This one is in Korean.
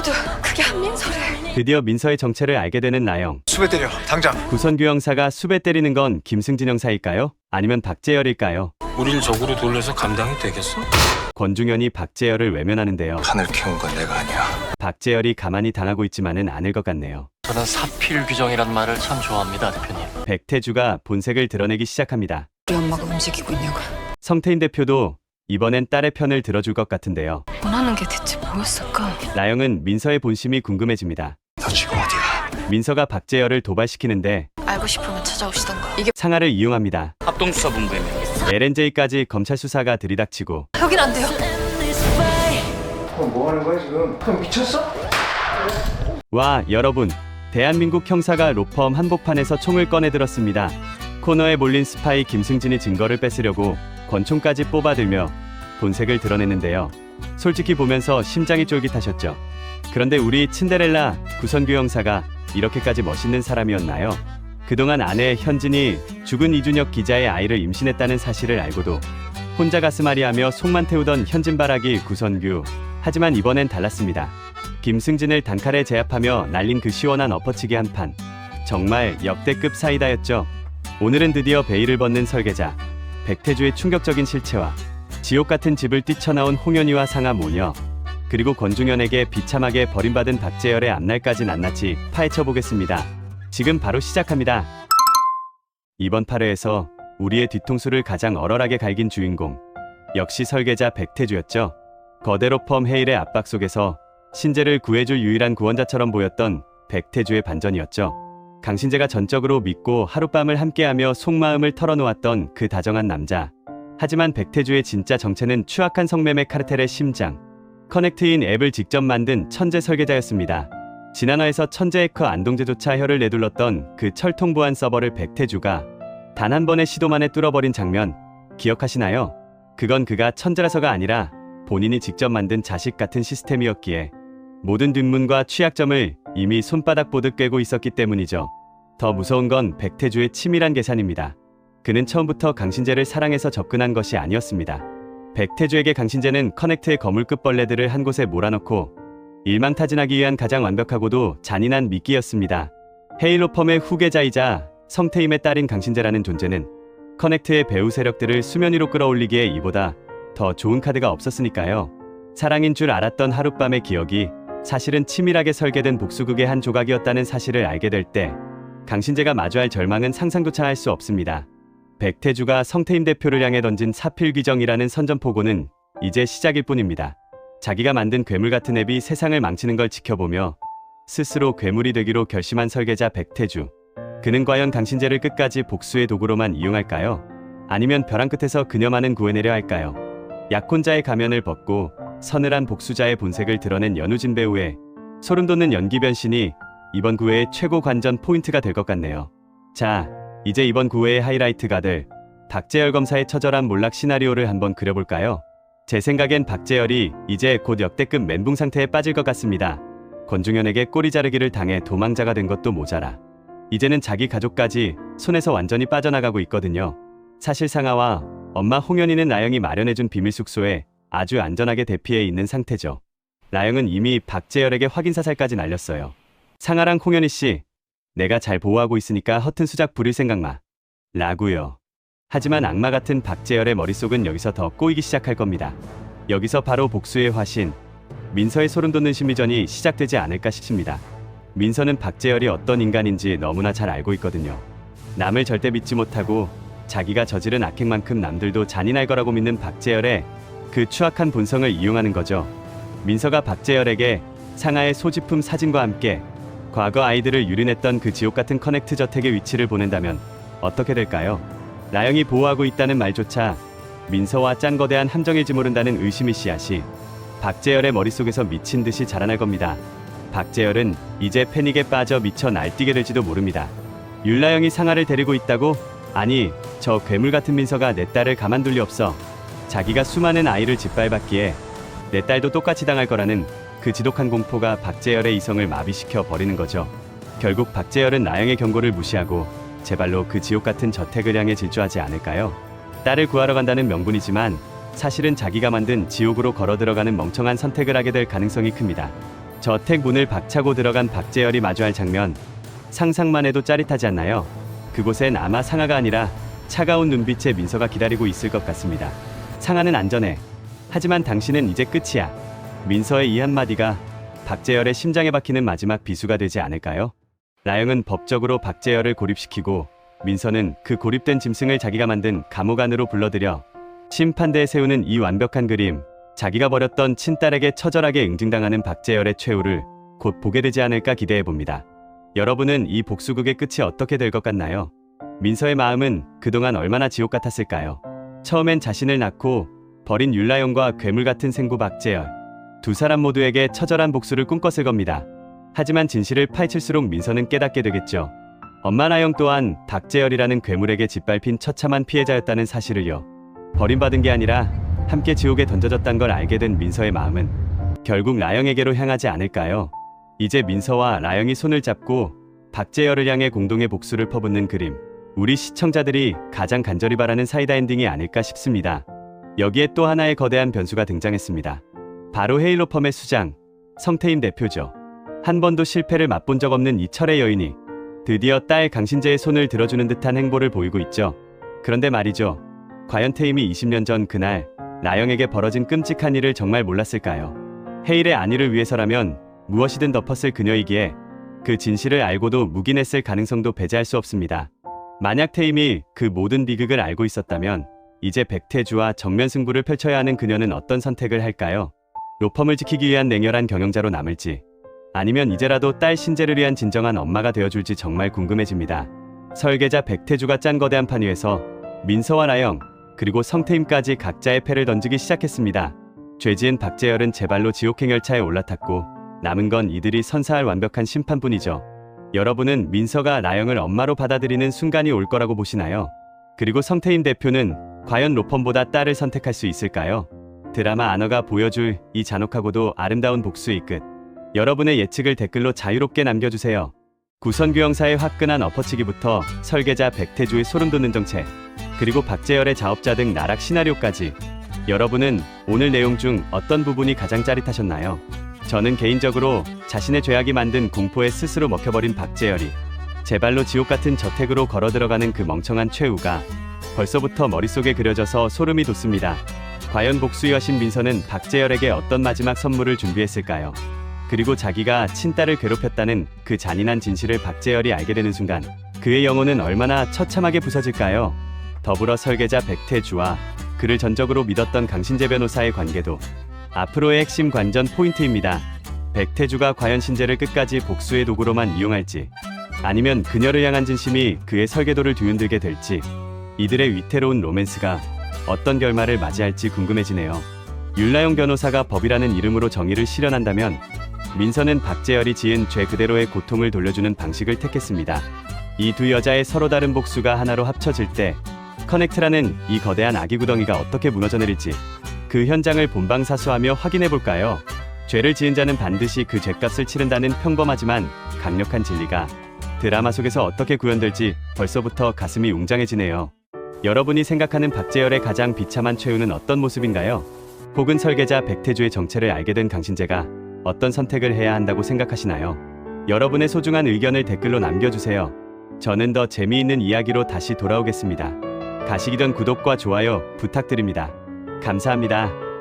누구도 그게 한민서를. 드디어 민서의 정체를 알게 되는 나영. 수배 때려 당장. 구선규 형사가 수배 때리는 건 김승진 형사일까요? 아니면 박재열일까요? 우릴 적으로 돌려서 감당이 되겠어? 권중현이 박재열을 외면하는데요. 판을 키운 건 내가 아니야. 박재열이 가만히 당하고 있지만은 않을 것 같네요. 저는 사필 규정이란 말을 참 좋아합니다, 대표님. 백태주가 본색을 드러내기 시작합니다. 우리 엄마가 움직이고 있냐고. 성태인 대표도 이번엔 딸의 편을 들어줄 것 같은데요. 원하는 게 대체 뭐였을까? 나영은 민서의 본심이 궁금해집니다. 너 지금 어디야? 민서가 박재열을 도발시키는데 알고 싶으면 찾아오시던가. 이게 상하를 이용합니다. 합동수사본부에 명했어. LNJ까지 검찰 수사가 들이닥치고 여긴 안 돼요. 뭐 하는 거야 지금? 형 미쳤어? 와 여러분 대한민국 형사가 로펌 한복판에서 총을 꺼내 들었습니다. 코너에 몰린 스파이 김승진이 증거를 뺏으려고 권총까지 뽑아들며 본색을 드러냈는데요. 솔직히 보면서 심장이 쫄깃하셨죠. 그런데 우리 친데렐라 구선규 형사가 이렇게까지 멋있는 사람이었나요? 그동안 아내 현진이 죽은 이준혁 기자의 아이를 임신했다는 사실을 알고도 혼자 가슴앓이하며 속만 태우던 현진바라기 구선규. 하지만 이번엔 달랐습니다. 김승진을 단칼에 제압하며 날린 그 시원한 엎어치기 한 판. 정말 역대급 사이다였죠. 오늘은 드디어 베일을 벗는 설계자 백태주의 충격적인 실체와 지옥 같은 집을 뛰쳐나온 홍현희와 상하 모녀, 그리고 권중현에게 비참하게 버림받은 박재열의 앞날까지 낱낱이 파헤쳐보겠습니다. 지금 바로 시작합니다. 이번 8회에서 우리의 뒤통수를 가장 얼얼하게 갈긴 주인공 역시 설계자 백태주였죠. 거대 로펌 헤일의 압박 속에서 신재를 구해줄 유일한 구원자처럼 보였던 백태주의 반전이었죠. 강신재가 전적으로 믿고 하룻밤을 함께하며 속마음을 털어놓았던 그 다정한 남자. 하지만 백태주의 진짜 정체는 추악한 성매매 카르텔의 심장, 커넥트인 앱을 직접 만든 천재 설계자였습니다. 지난화에서 천재 해커 안동재조차 혀를 내둘렀던 그 철통부한 서버를 백태주가 단 한 번의 시도만에 뚫어버린 장면 기억하시나요? 그건 그가 천재라서가 아니라 본인이 직접 만든 자식 같은 시스템이었기에 모든 뒷문과 취약점을 이미 손바닥 보듯 꿰고 있었기 때문이죠. 더 무서운 건 백태주의 치밀한 계산입니다. 그는 처음부터 강신재를 사랑해서 접근한 것이 아니었습니다. 백태주에게 강신재는 커넥트의 거물급 벌레들을 한 곳에 몰아넣고 일망타진하기 위한 가장 완벽하고도 잔인한 미끼였습니다. 헤일로펌의 후계자이자 성태임의 딸인 강신재라는 존재는 커넥트의 배후 세력들을 수면 위로 끌어올리기에 이보다 더 좋은 카드가 없었으니까요. 사랑인 줄 알았던 하룻밤의 기억이 사실은 치밀하게 설계된 복수극의 한 조각이었다는 사실을 알게 될 때 강신재가 마주할 절망은 상상조차 할 수 없습니다. 백태주가 성태임 대표를 향해 던진 사필규정이라는 선전포고는 이제 시작일 뿐입니다. 자기가 만든 괴물 같은 앱이 세상을 망치는 걸 지켜보며 스스로 괴물이 되기로 결심한 설계자 백태주. 그는 과연 강신재를 끝까지 복수의 도구로만 이용할까요? 아니면 벼랑 끝에서 그녀만은 구해내려 할까요? 약혼자의 가면을 벗고 서늘한 복수자의 본색을 드러낸 연우진 배우의 소름돋는 연기 변신이 이번 9회의 최고 관전 포인트가 될 것 같네요. 자, 이제 이번 9회의 하이라이트가 될 박재열 검사의 처절한 몰락 시나리오를 한번 그려볼까요? 제 생각엔 박재열이 이제 곧 역대급 멘붕 상태에 빠질 것 같습니다. 권중현에게 꼬리 자르기를 당해 도망자가 된 것도 모자라 이제는 자기 가족까지 손에서 완전히 빠져나가고 있거든요. 사실 상하와 엄마 홍현희는 나영이 마련해준 비밀 숙소에 아주 안전하게 대피해 있는 상태죠. 나영은 이미 박재열에게 확인사살까지 날렸어요. 상하랑 홍현희 씨, 내가 잘 보호하고 있으니까 허튼 수작 부릴 생각 마. 라고요. 하지만 악마 같은 박재열의 머릿속은 여기서 더 꼬이기 시작할 겁니다. 여기서 바로 복수의 화신, 민서의 소름돋는 심리전이 시작되지 않을까 싶습니다. 민서는 박재열이 어떤 인간인지 너무나 잘 알고 있거든요. 남을 절대 믿지 못하고 자기가 저지른 악행만큼 남들도 잔인할 거라고 믿는 박재열의 그 추악한 본성을 이용하는 거죠. 민서가 박재열에게 상하의 소지품 사진과 함께 과거 아이들을 유린했던 그 지옥같은 커넥트 저택의 위치를 보낸다면 어떻게 될까요? 나영이 보호하고 있다는 말조차 민서와 짱거대한 함정일지 모른다는 의심이 씨앗이 박재열의 머릿속에서 미친 듯이 자라날 겁니다. 박재열은 이제 패닉에 빠져 미쳐 날뛰게 될지도 모릅니다. 율라영이 상하를 데리고 있다고? 아니, 저 괴물 같은 민서가 내 딸을 가만둘 리 없어. 자기가 수많은 아이를 짓밟았기에 내 딸도 똑같이 당할 거라는 그 지독한 공포가 박재열의 이성을 마비시켜 버리는 거죠. 결국 박재열은 나영의 경고를 무시하고 제 발로 그 지옥 같은 저택을 향해 질주하지 않을까요? 딸을 구하러 간다는 명분이지만 사실은 자기가 만든 지옥으로 걸어 들어가는 멍청한 선택을 하게 될 가능성이 큽니다. 저택 문을 박차고 들어간 박재열이 마주할 장면, 상상만 해도 짜릿하지 않나요? 그곳엔 아마 상아가 아니라 차가운 눈빛의 민서가 기다리고 있을 것 같습니다. 상아는 안전해. 하지만 당신은 이제 끝이야. 민서의 이 한마디가 박재열의 심장에 박히는 마지막 비수가 되지 않을까요? 라영은 법적으로 박재열을 고립시키고 민서는 그 고립된 짐승을 자기가 만든 감옥 안으로 불러들여 심판대에 세우는 이 완벽한 그림, 자기가 버렸던 친딸에게 처절하게 응징당하는 박재열의 최후를 곧 보게 되지 않을까 기대해봅니다. 여러분은 이 복수극의 끝이 어떻게 될 것 같나요? 민서의 마음은 그동안 얼마나 지옥 같았을까요? 처음엔 자신을 낳고 버린 율라영과 괴물 같은 생부 박재열, 두 사람 모두에게 처절한 복수를 꿈꿨을 겁니다. 하지만 진실을 파헤칠수록 민서는 깨닫게 되겠죠. 엄마 라영 또한 박재열이라는 괴물에게 짓밟힌 처참한 피해자였다는 사실을요. 버림받은 게 아니라 함께 지옥에 던져졌단 걸 알게 된 민서의 마음은 결국 라영에게로 향하지 않을까요? 이제 민서와 라영이 손을 잡고 박재열을 향해 공동의 복수를 퍼붓는 그림, 우리 시청자들이 가장 간절히 바라는 사이다 엔딩이 아닐까 싶습니다. 여기에 또 하나의 거대한 변수가 등장했습니다. 바로 헤일로펌의 수장, 성태임 대표죠. 한 번도 실패를 맛본 적 없는 이 철의 여인이 드디어 딸 강신재의 손을 들어주는 듯한 행보를 보이고 있죠. 그런데 말이죠. 과연 태임이 20년 전 그날 라영에게 벌어진 끔찍한 일을 정말 몰랐을까요? 헤일의 안위를 위해서라면 무엇이든 덮었을 그녀이기에 그 진실을 알고도 묵인했을 가능성도 배제할 수 없습니다. 만약 태임이 그 모든 비극을 알고 있었다면 이제 백태주와 정면 승부를 펼쳐야 하는 그녀는 어떤 선택을 할까요? 로펌을 지키기 위한 냉혈한 경영자로 남을지, 아니면 이제라도 딸 신재를 위한 진정한 엄마가 되어줄지 정말 궁금해집니다. 설계자 백태주가 짠 거대한 판 위에서 민서와 라영, 그리고 성태임까지 각자의 패를 던지기 시작했습니다. 죄지은 박재열은 제발로 지옥행 열차에 올라탔고 남은 건 이들이 선사할 완벽한 심판뿐이죠. 여러분은 민서가 라영을 엄마로 받아들이는 순간이 올 거라고 보시나요? 그리고 성태임 대표는 과연 로펌보다 딸을 선택할 수 있을까요? 드라마 안어가 보여줄 이 잔혹하고도 아름다운 복수의 끝, 여러분의 예측을 댓글로 자유롭게 남겨주세요. 구선규 형사의 화끈한 엎어치기부터 설계자 백태주의 소름돋는 정책, 그리고 박재열의 자업자 등 나락 시나리오까지, 여러분은 오늘 내용 중 어떤 부분이 가장 짜릿하셨나요? 저는 개인적으로 자신의 죄악이 만든 공포에 스스로 먹혀버린 박재열이 제발로 지옥 같은 저택으로 걸어 들어가는 그 멍청한 최후가 벌써부터 머릿속에 그려져서 소름이 돋습니다. 과연 복수의 여신 민서는 박재열에게 어떤 마지막 선물을 준비했을까요? 그리고 자기가 친딸을 괴롭혔다는 그 잔인한 진실을 박재열이 알게 되는 순간 그의 영혼은 얼마나 처참하게 부서질까요? 더불어 설계자 백태주와 그를 전적으로 믿었던 강신재 변호사의 관계도 앞으로의 핵심 관전 포인트입니다. 백태주가 과연 신재를 끝까지 복수의 도구로만 이용할지, 아니면 그녀를 향한 진심이 그의 설계도를 뒤흔들게 될지, 이들의 위태로운 로맨스가 어떤 결말을 맞이할지 궁금해지네요. 율라영 변호사가 법이라는 이름으로 정의를 실현한다면 민서는 박재열이 지은 죄 그대로의 고통을 돌려주는 방식을 택했습니다. 이 두 여자의 서로 다른 복수가 하나로 합쳐질 때 커넥트라는 이 거대한 아기 구덩이가 어떻게 무너져 내릴지 그 현장을 본방사수하며 확인해볼까요? 죄를 지은 자는 반드시 그 죄값을 치른다는 평범하지만 강력한 진리가 드라마 속에서 어떻게 구현될지 벌써부터 가슴이 웅장해지네요. 여러분이 생각하는 박재열의 가장 비참한 최후는 어떤 모습인가요? 혹은 설계자 백태주의 정체를 알게 된 강신재가 어떤 선택을 해야 한다고 생각하시나요? 여러분의 소중한 의견을 댓글로 남겨주세요. 저는 더 재미있는 이야기로 다시 돌아오겠습니다. 가시기 전 구독과 좋아요 부탁드립니다. 감사합니다.